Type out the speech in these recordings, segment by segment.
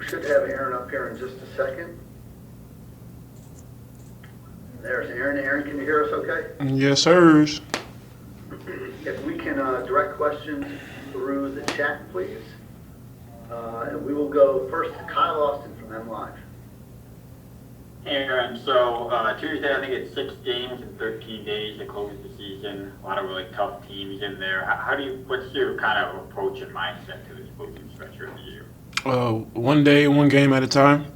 We should have Aaron up here in just a second. There's Aaron. Aaron, can you hear us okay? Yes, sirs. If we can direct questions through the chat, please. And we will go first to Kyle Austin from M Live. Aaron, so Tuesday, I think it's 6 games in 13 days to close the season. A lot of really tough teams in there. What's your kind of approach and mindset to this closing stretch of the year? One day, one game at a time.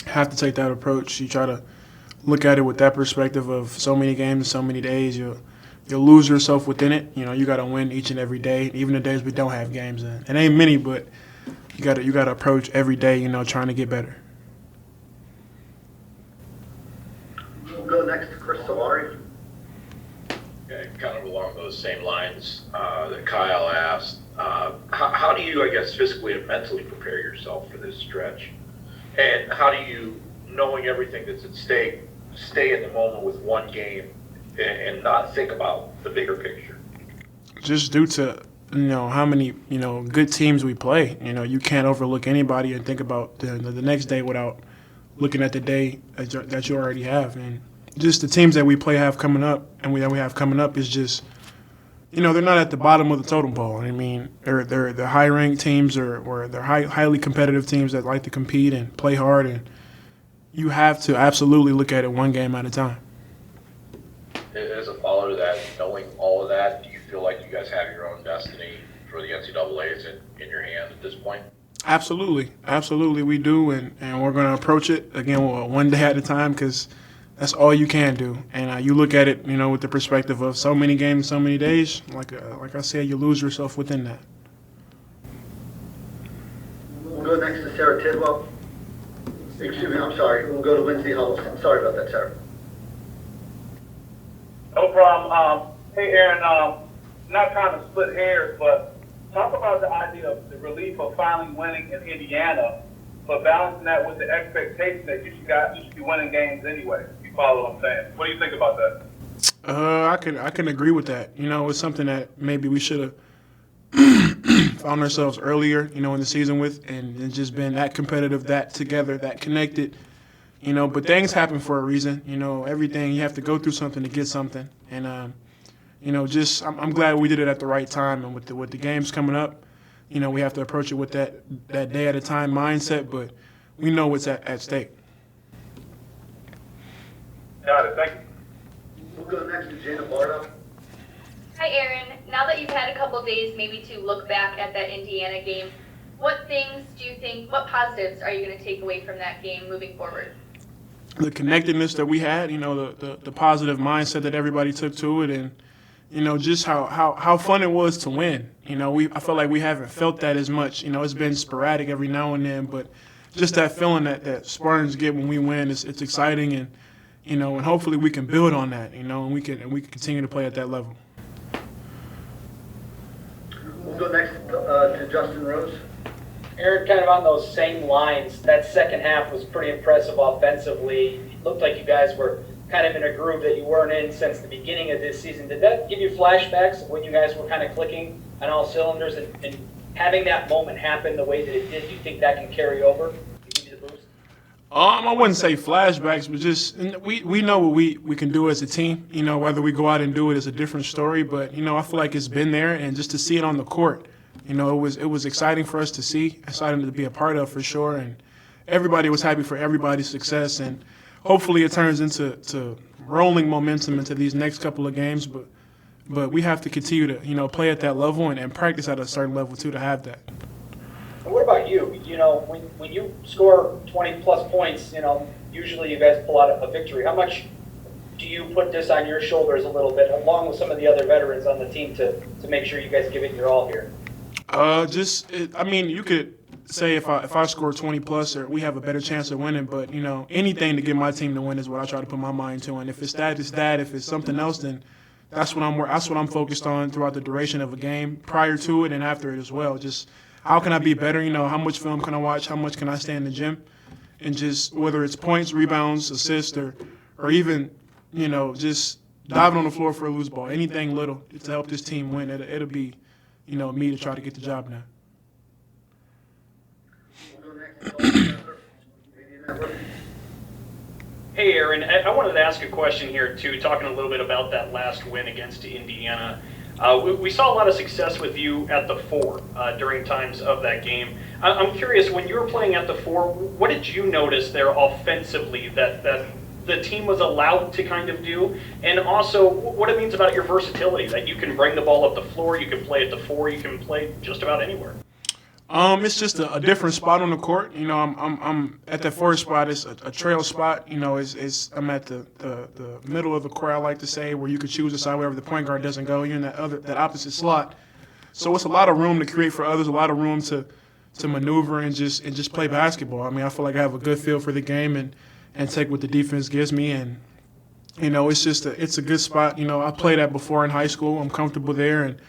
Have to take that approach. You try to look at it with that perspective of so many games, so many days. You'll lose yourself within it. You know, you got to win each and every day, even the days we don't have games. And it ain't many, but you got to approach every day. You know, trying to get better. We'll go next to Chris Solari. Okay, kind of along those same lines that Kyle asked, how do you, I guess, physically and mentally prepare yourself for this stretch? And how do you, knowing everything that's at stake, stay in the moment with one game and not think about the bigger picture? Just due to, how many, good teams we play. You can't overlook anybody and think about the next day without looking at the day that you already have. And just the teams that we have coming up is just, they're not at the bottom of the totem pole. I mean, they're high-ranked teams or they're highly competitive teams that like to compete and play hard. And you have to absolutely look at it one game at a time. As a follower to that, knowing all of that, do you feel like you guys have your own destiny for the NCAAs in your hand at this point? Absolutely we do, and we're going to approach it, again, one day at a time because that's all you can do. And you look at it, with the perspective of so many games, so many days. Like I said, you lose yourself within that. We'll go next to Sarah Tidwell. Excuse me, I'm sorry. We'll go to Lindsay Huddleston. Sorry about that, Sarah. No problem. Hey, Aaron, not trying to split hairs, but talk about the idea of the relief of finally winning in Indiana, but balancing that with the expectation that you should be winning games anyway. You follow what I'm saying? What do you think about that? I can agree with that. It's something that maybe we should have found ourselves earlier, in the season with, and just been that competitive, that together, that connected. But things happen for a reason. Everything, you have to go through something to get something. And, I'm glad we did it at the right time. And with the games coming up, we have to approach it with that day at a time mindset, but we know what's at stake. Got it. Thank you. We'll go next to Jana Bardo. Hi, Aaron. Now that you've had a couple days maybe to look back at that Indiana game, what positives are you going to take away from that game moving forward? The connectedness that we had, the positive mindset that everybody took to it, and, just how fun it was to win. I feel like we haven't felt that as much. It's been sporadic every now and then, but just that feeling that Spartans get when we win, it's exciting, and, and hopefully we can build on that, and we can continue to play at that level. We'll go next to Justin Rose. Aaron, kind of on those same lines, that second half was pretty impressive offensively. It looked like you guys were kind of in a groove that you weren't in since the beginning of this season. Did that give you flashbacks of when you guys were kind of clicking on all cylinders and having that moment happen the way that it did? Do you think that can carry over and give you the boost? I wouldn't say flashbacks, but just we know what we can do as a team. Whether we go out and do it is a different story, but I feel like it's been there, and just to see it on the court. It was exciting for us to see, exciting to be a part of for sure, and everybody was happy for everybody's success, and hopefully it turns into rolling momentum into these next couple of games, but we have to continue to play at that level and practice at a certain level too to have that. And what about you? When you score 20-plus points, usually you guys pull out a victory. How much do you put this on your shoulders a little bit, along with some of the other veterans on the team, to make sure you guys give it your all here? You could say if I score 20 plus, or we have a better chance of winning. But anything to get my team to win is what I try to put my mind to. And if it's that, it's that. If it's something else, then that's what I'm focused on throughout the duration of a game, prior to it and after it as well. Just how can I be better? How much film can I watch? How much can I stay in the gym? And just whether it's points, rebounds, assists, or even just diving on the floor for a loose ball, anything little to help this team win. It'll be me to try to get the job done. Network. Hey, Aaron, I wanted to ask a question here, too, talking a little bit about that last win against Indiana. We saw a lot of success with you at the 4 during times of that game. I'm curious, when you were playing at the 4, what did you notice there offensively that the team was allowed to kind of do? And also, what it means about your versatility, that you can bring the ball up the floor, you can play at the 4, you can play just about anywhere. It's just a different spot on the court. You know, I'm at that 4 spot. It's a trail spot. You know, I'm at the middle of the court, I like to say, where you could choose to side wherever the point guard doesn't go. You're in that opposite slot. So it's a lot of room to create for others, a lot of room to maneuver and just play basketball. I mean, I feel like I have a good feel for the game and take what the defense gives me. And you know, it's a good spot. You know, I played that before in high school. I'm comfortable there, and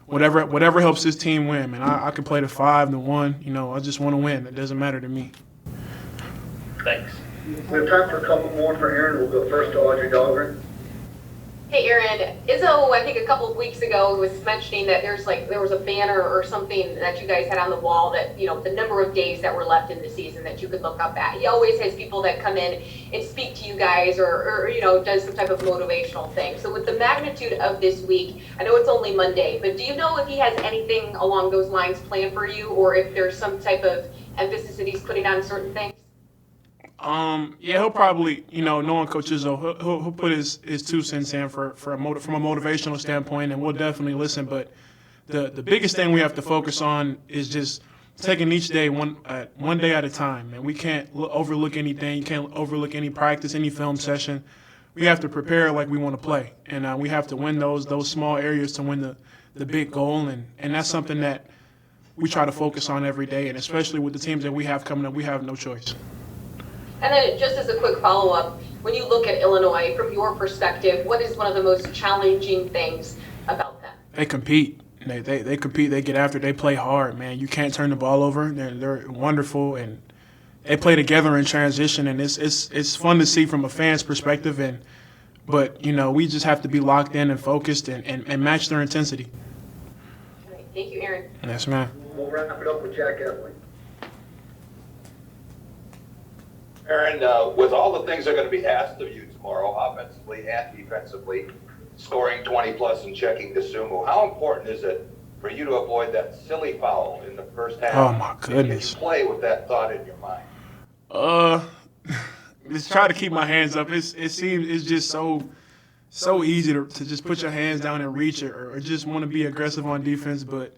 whatever helps this team win, man. I can play the 5, the 1. You know, I just want to win. It doesn't matter to me. Thanks. We have time for a couple more for Aaron. We'll go first to Audrey Dahlgren. Hey Aaron, Izzo, I think a couple of weeks ago was mentioning that there was a banner or something that you guys had on the wall that, you know, the number of days that were left in the season that you could look up at. He always has people that come in and speak to you guys or you know, does some type of motivational thing. So with the magnitude of this week, I know it's only Monday, but do you know if he has anything along those lines planned for you, or if there's some type of emphasis that he's putting on certain things? Yeah, he'll probably, you know, knowing Coach Izzo, he'll put his 2 cents in from a motivational standpoint, and we'll definitely listen. But the biggest thing we have to focus on is just taking each day one day at a time. And we can't overlook anything. You can't overlook any practice, any film session. We have to prepare like we want to play, and we have to win those small areas to win the big goal. And that's something that we try to focus on every day. And especially with the teams that we have coming up, we have no choice. And then just as a quick follow-up, when you look at Illinois, from your perspective, what is one of the most challenging things about them? They compete. They compete. They get after it. They play hard, man. You can't turn the ball over. They're wonderful, and they play together in transition, and it's fun to see from a fan's perspective. But you know, we just have to be locked in and focused and match their intensity. All right. Thank you, Aaron. Yes, ma'am. We'll wrap it up with Jack Epley. Aaron, with all the things that are going to be asked of you tomorrow, offensively and defensively, scoring 20-plus and checking the sumo, how important is it for you to avoid that silly foul in the first half? Oh, my goodness. Can you play with that thought in your mind? Just try to keep my hands up. It's just so easy to just put your hands down and reach it or just want to be aggressive on defense, but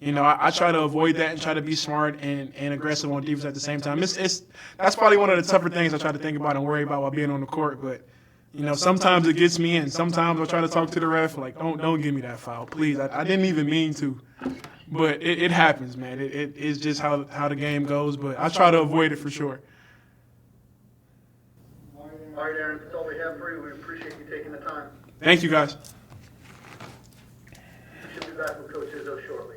you know, I try to avoid that and try to be smart and aggressive on defense at the same time. That's probably one of the tougher things I try to think about and worry about while being on the court. But you know, sometimes it gets me, and sometimes I try to talk to the ref like, don't give me that foul, please. I didn't even mean to, but it happens, man. It's just how the game goes. But I try to avoid it for sure. All right, Aaron, that's all we have for you. We appreciate you taking the time. Thank you, guys. We should be back with Coach Izzo shortly.